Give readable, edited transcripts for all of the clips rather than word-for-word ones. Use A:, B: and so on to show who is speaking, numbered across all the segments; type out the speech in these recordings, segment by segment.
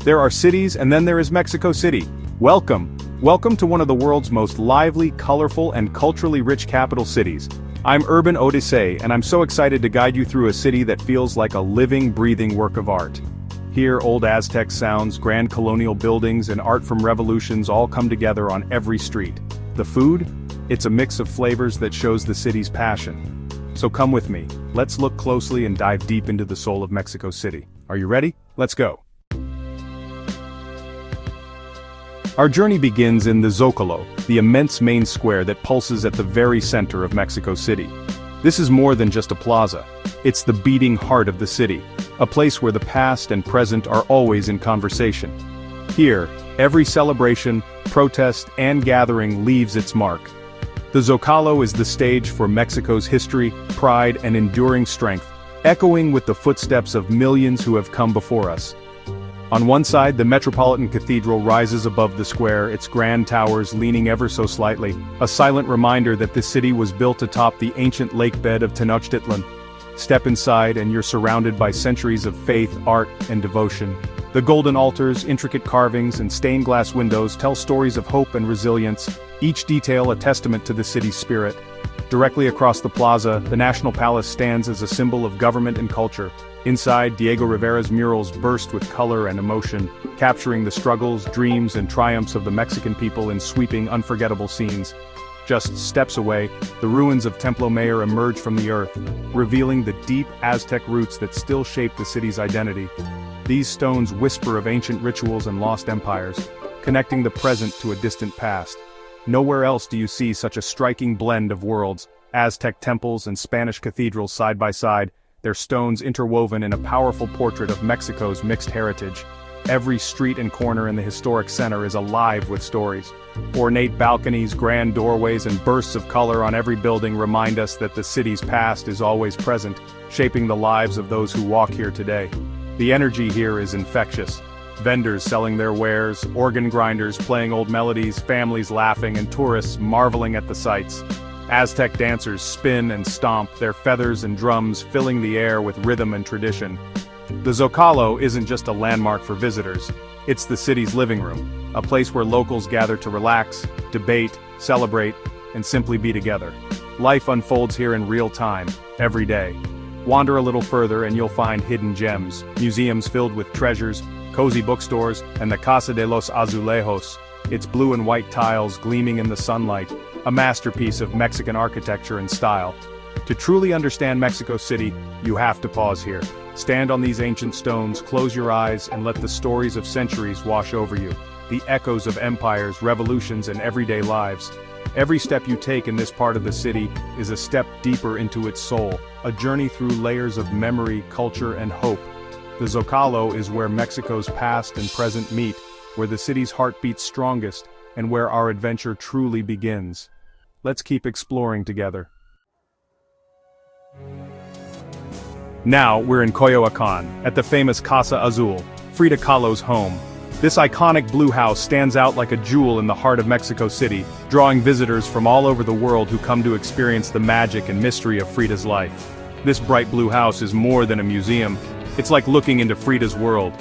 A: There are cities and then there is Mexico City. Welcome. Welcome to one of the world's most lively, colorful, and culturally rich capital cities. I'm Urban Odyssey, and I'm so excited to guide you through a city that feels like a living, breathing work of art. Here, old Aztec sounds, grand colonial buildings, and art from revolutions all come together on every street. The food? It's a mix of flavors that shows the city's passion. So come with me, let's look closely and dive deep into the soul of Mexico City. Are you ready? Let's go. Our journey begins in the Zócalo, the immense main square that pulses at the very center of Mexico City. This is more than just a plaza. It's the beating heart of the city, a place where the past and present are always in conversation. Here, every celebration, protest, and gathering leaves its mark. The Zócalo is the stage for Mexico's history, pride, and enduring strength, echoing with the footsteps of millions who have come before us. On one side, the Metropolitan Cathedral rises above the square, its grand towers leaning ever so slightly, a silent reminder that this city was built atop the ancient lakebed of Tenochtitlan. Step inside and you're surrounded by centuries of faith, art, and devotion. The golden altars, intricate carvings, and stained glass windows tell stories of hope and resilience, each detail a testament to the city's spirit. Directly across the plaza, the National Palace stands as a symbol of government and culture. Inside, Diego Rivera's murals burst with color and emotion, capturing the struggles, dreams, and triumphs of the Mexican people in sweeping, unforgettable scenes. Just steps away, the ruins of Templo Mayor emerge from the earth, revealing the deep Aztec roots that still shape the city's identity. These stones whisper of ancient rituals and lost empires, connecting the present to a distant past. Nowhere else do you see such a striking blend of worlds, Aztec temples and Spanish cathedrals side by side, their stones interwoven in a powerful portrait of Mexico's mixed heritage. Every street and corner in the historic center is alive with stories. Ornate balconies, grand doorways, and bursts of color on every building remind us that the city's past is always present, shaping the lives of those who walk here today. The energy here is infectious. Vendors selling their wares, organ grinders playing old melodies, families laughing, and tourists marveling at the sights. Aztec dancers spin and stomp, their feathers and drums filling the air with rhythm and tradition. The Zócalo isn't just a landmark for visitors, it's the city's living room, a place where locals gather to relax, debate, celebrate, and simply be together. Life unfolds here in real time, every day. Wander a little further and you'll find hidden gems, museums filled with treasures, cozy bookstores, and the Casa de los Azulejos, its blue and white tiles gleaming in the sunlight, a masterpiece of Mexican architecture and style. To truly understand Mexico City, you have to pause here. Stand on these ancient stones, close your eyes, and let the stories of centuries wash over you. The echoes of empires, revolutions, and everyday lives. Every step you take in this part of the city is a step deeper into its soul, a journey through layers of memory, culture, and hope. The Zócalo is where Mexico's past and present meet, where the city's heart beats strongest, and where our adventure truly begins. Let's keep exploring together. Now we're in Coyoacán, at the famous Casa Azul, Frida Kahlo's home. This iconic blue house stands out like a jewel in the heart of Mexico City, drawing visitors from all over the world who come to experience the magic and mystery of Frida's life. This bright blue house is more than a museum. It's like looking into Frida's world.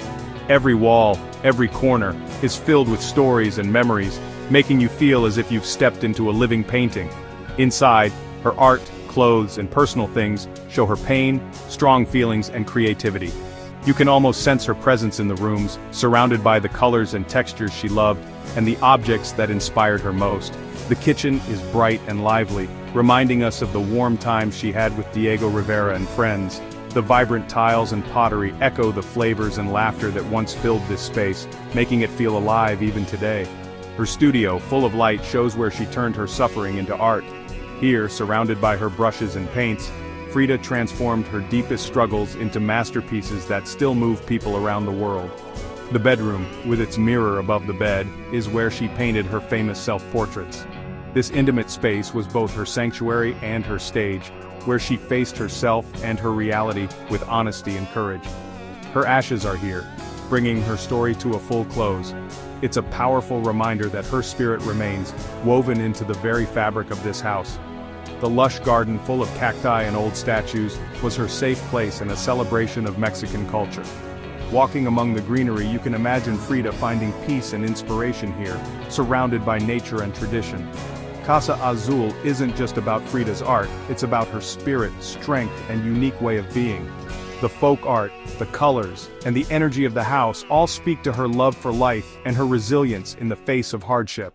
A: Every wall, every corner, is filled with stories and memories, making you feel as if you've stepped into a living painting. Inside, her art, clothes, and personal things show her pain, strong feelings, and creativity. You can almost sense her presence in the rooms, surrounded by the colors and textures she loved, and the objects that inspired her most. The kitchen is bright and lively, reminding us of the warm times she had with Diego Rivera and friends. The vibrant tiles and pottery echo the flavors and laughter that once filled this space, making it feel alive even today. Her studio, full of light, shows where she turned her suffering into art. Here, surrounded by her brushes and paints, Frida transformed her deepest struggles into masterpieces that still move people around the world. The bedroom, with its mirror above the bed, is where she painted her famous self-portraits. This intimate space was both her sanctuary and her stage, where she faced herself and her reality with honesty and courage. Her ashes are here, bringing her story to a full close. It's a powerful reminder that her spirit remains, woven into the very fabric of this house. The lush garden full of cacti and old statues was her safe place and a celebration of Mexican culture. Walking among the greenery, you can imagine Frida finding peace and inspiration here, surrounded by nature and tradition. Casa Azul isn't just about Frida's art, it's about her spirit, strength, and unique way of being. The folk art, the colors, and the energy of the house all speak to her love for life and her resilience in the face of hardship.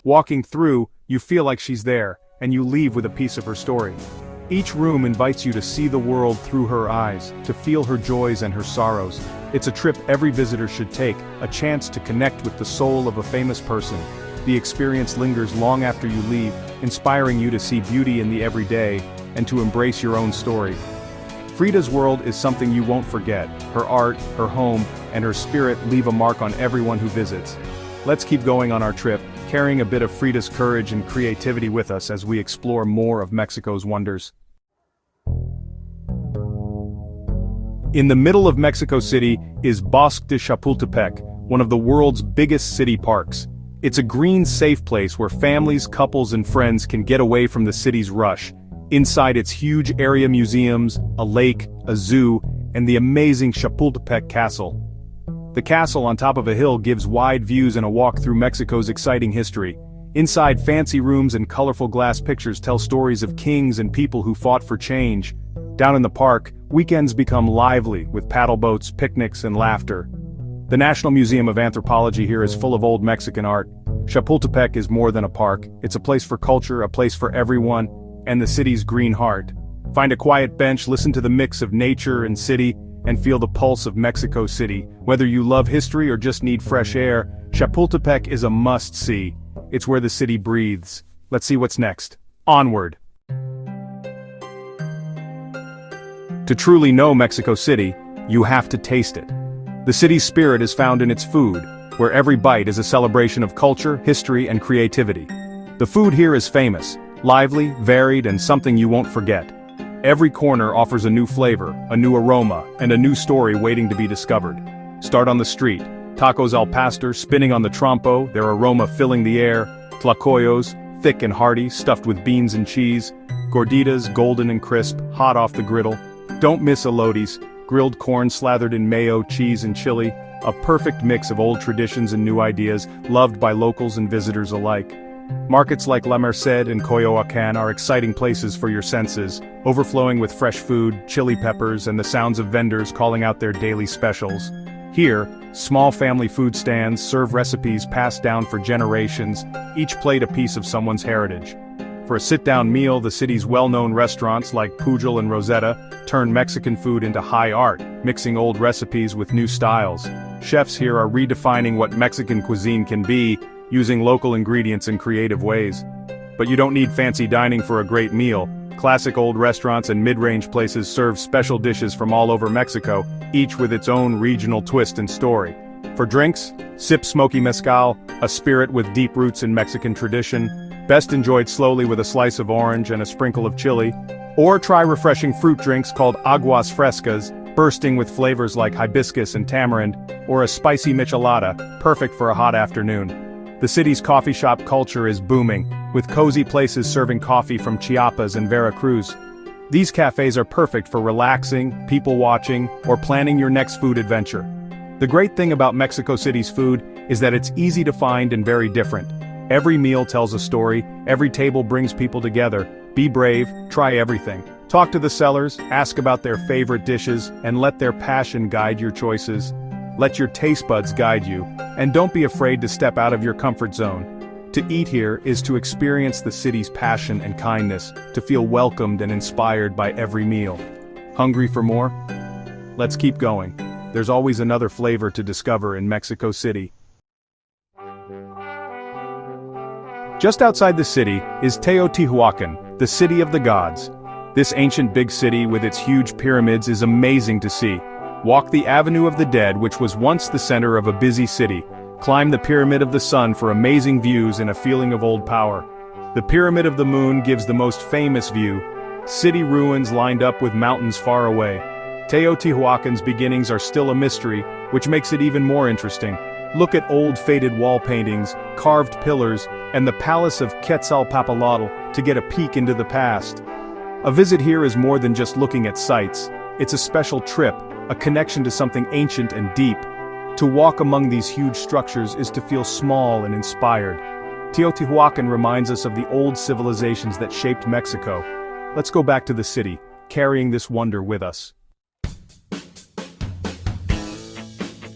A: Walking through, you feel like she's there, and you leave with a piece of her story. Each room invites you to see the world through her eyes, to feel her joys and her sorrows. It's a trip every visitor should take, a chance to connect with the soul of a famous person. The experience lingers long after you leave, inspiring you to see beauty in the everyday, and to embrace your own story. Frida's world is something you won't forget. Her art, her home, and her spirit leave a mark on everyone who visits. Let's keep going on our trip, carrying a bit of Frida's courage and creativity with us as we explore more of Mexico's wonders. In the middle of Mexico City is Bosque de Chapultepec, one of the world's biggest city parks. It's a green, safe place where families, couples, and friends can get away from the city's rush. Inside its huge area museums, a lake, a zoo, and the amazing Chapultepec Castle. The castle on top of a hill gives wide views and a walk through Mexico's exciting history. Inside, fancy rooms and colorful glass pictures tell stories of kings and people who fought for change. Down in the park, weekends become lively with paddle boats, picnics, and laughter. The National Museum of Anthropology here is full of old Mexican art. Chapultepec is more than a park, it's a place for culture, a place for everyone, and the city's green heart. Find a quiet bench, listen to the mix of nature and city, and feel the pulse of Mexico City. Whether you love history or just need fresh air, Chapultepec is a must-see. It's where the city breathes. Let's see what's next. Onward! To truly know Mexico City, you have to taste it. The city's spirit is found in its food, where every bite is a celebration of culture, history, and creativity. The food here is famous, lively, varied, and something you won't forget. Every corner offers a new flavor, a new aroma, and a new story waiting to be discovered. Start on the street. Tacos al pastor spinning on the trompo, their aroma filling the air. Tlacoyos, thick and hearty, stuffed with beans and cheese. Gorditas, golden and crisp, hot off the griddle. Don't miss elotes, grilled corn slathered in mayo, cheese, and chili. A perfect mix of old traditions and new ideas, loved by locals and visitors alike. Markets like La Merced and Coyoacán are exciting places for your senses, overflowing with fresh food, chili peppers, and the sounds of vendors calling out their daily specials. Here, small family food stands serve recipes passed down for generations, each plate a piece of someone's heritage. For a sit-down meal, the city's well-known restaurants like Pujol and Rosetta turn Mexican food into high art, mixing old recipes with new styles. Chefs here are redefining what Mexican cuisine can be, using local ingredients in creative ways. But you don't need fancy dining for a great meal. Classic old restaurants and mid-range places serve special dishes from all over Mexico, each with its own regional twist and story. For drinks, sip smoky mezcal, a spirit with deep roots in Mexican tradition, best enjoyed slowly with a slice of orange and a sprinkle of chili. Or try refreshing fruit drinks called aguas frescas, bursting with flavors like hibiscus and tamarind, or a spicy michelada, perfect for a hot afternoon. The city's coffee shop culture is booming, with cozy places serving coffee from Chiapas and Veracruz. These cafes are perfect for relaxing, people-watching, or planning your next food adventure. The great thing about Mexico City's food is that it's easy to find and very different. Every meal tells a story, every table brings people together. Be brave, try everything. Talk to the sellers, ask about their favorite dishes, and let their passion guide your choices. Let your taste buds guide you, and don't be afraid to step out of your comfort zone. To eat here is to experience the city's passion and kindness, to feel welcomed and inspired by every meal. Hungry for more? Let's keep going. There's always another flavor to discover in Mexico City. Just outside the city is Teotihuacan, the city of the gods. This ancient big city with its huge pyramids is amazing to see. Walk the Avenue of the Dead, which was once the center of a busy city. Climb the Pyramid of the Sun for amazing views and a feeling of old power. The Pyramid of the Moon gives the most famous view. City ruins lined up with mountains far away. Teotihuacan's beginnings are still a mystery, which makes it even more interesting. Look at old faded wall paintings, carved pillars, and the Palace of Quetzalpopatl to get a peek into the past. A visit here is more than just looking at sights. It's a special trip, a connection to something ancient and deep. To walk among these huge structures is to feel small and inspired. Teotihuacan reminds us of the old civilizations that shaped Mexico. Let's go back to the city, carrying this wonder with us.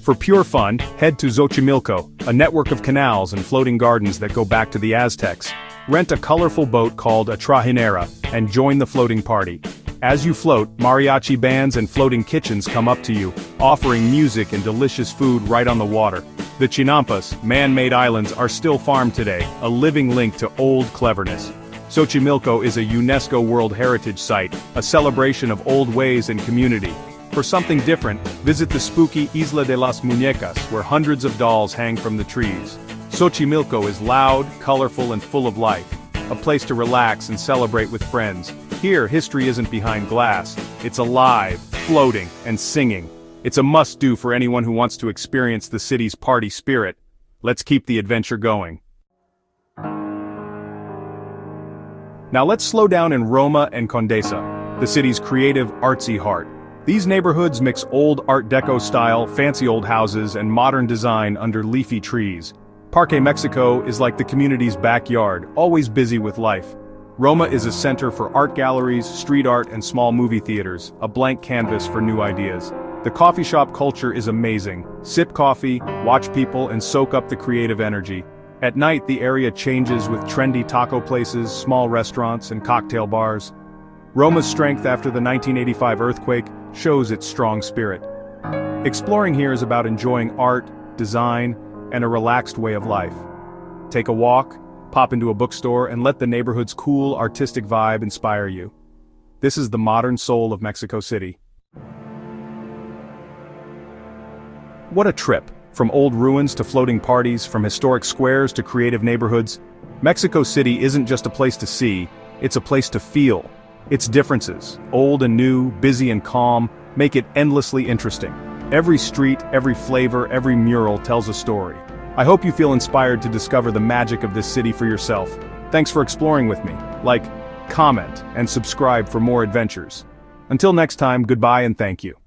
A: For pure fun, head to Xochimilco, a network of canals and floating gardens that go back to the Aztecs. Rent a colorful boat called a trajinera, and join the floating party. As you float, mariachi bands and floating kitchens come up to you, offering music and delicious food right on the water. The Chinampas, man-made islands, are still farmed today, a living link to old cleverness. Xochimilco is a UNESCO World Heritage Site, a celebration of old ways and community. For something different, visit the spooky Isla de las Muñecas, where hundreds of dolls hang from the trees. Xochimilco is loud, colorful and full of life, a place to relax and celebrate with friends. Here, history isn't behind glass, it's alive, floating, and singing. It's a must-do for anyone who wants to experience the city's party spirit. Let's keep the adventure going. Now let's slow down in Roma and Condesa, the city's creative, artsy heart. These neighborhoods mix old Art Deco style, fancy old houses, and modern design under leafy trees. Parque Mexico is like the community's backyard, always busy with life. Roma is a center for art galleries, street art, and small movie theaters, a blank canvas for new ideas. The coffee shop culture is amazing. Sip coffee, watch people, and soak up the creative energy. At night, the area changes with trendy taco places, small restaurants, and cocktail bars. Roma's strength after the 1985 earthquake shows its strong spirit. Exploring here is about enjoying art, design, and a relaxed way of life. Take a walk, pop into a bookstore, and let the neighborhood's cool, artistic vibe inspire you. This is the modern soul of Mexico City. What a trip! From old ruins to floating parties, from historic squares to creative neighborhoods, Mexico City isn't just a place to see, it's a place to feel. Its differences, old and new, busy and calm, make it endlessly interesting. Every street, every flavor, every mural tells a story. I hope you feel inspired to discover the magic of this city for yourself. Thanks for exploring with me. Like, comment, and subscribe for more adventures. Until next time, goodbye and thank you.